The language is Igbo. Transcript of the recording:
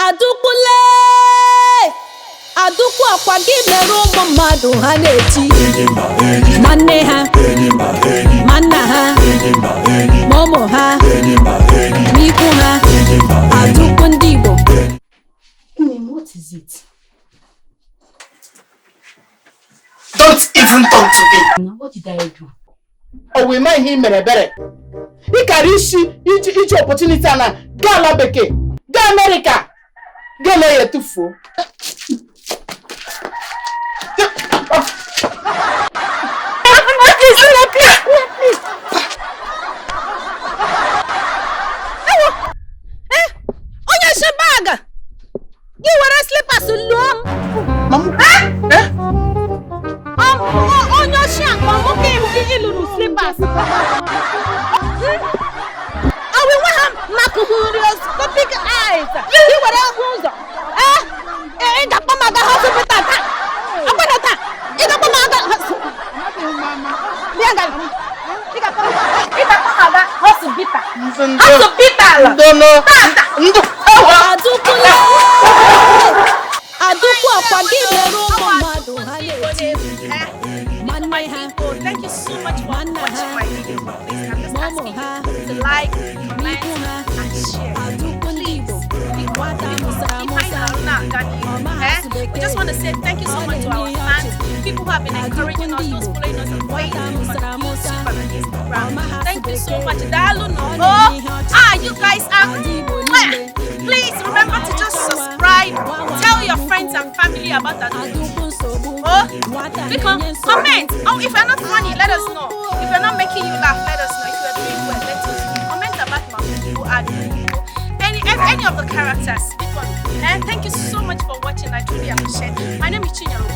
Adukule Adukwu akwa gị mere ụmụ mmadụ ha na-eti nwanne ha manna ha ụmụ ha n'ikwu ha Adukwu Ndigbo. What is it? Don't even talk to me. Now, what did I do? Oh, we might him better. He carry each opportunity and go Alabeke, go America, go lay to fool. You were a slipper so long. On your shank, Mama came to little slippers. I will have Makuhurios, the big eyes. You were a bruiser. In the Pamaga hospital. I'm going to attack. In the Pamaga hospital. Thank you so much for watching my video. Please, I'm just asking you to like, comment, and share. Please. We just want to say thank you so much to our fans, people who have been encouraging us, those following us on Facebook, on YouTube, and on Instagram. Thank you so much. You guys are. Please remember to just subscribe. Tell your friends and family about that. Because comment. If you're not funny, let us know. If you're not making you laugh, let us know. If you're doing well, let us know. Comment about Mamaukwu, Adaukwu, any of the characters. Thank you so much for watching. I truly appreciate it. My name is Chinyere.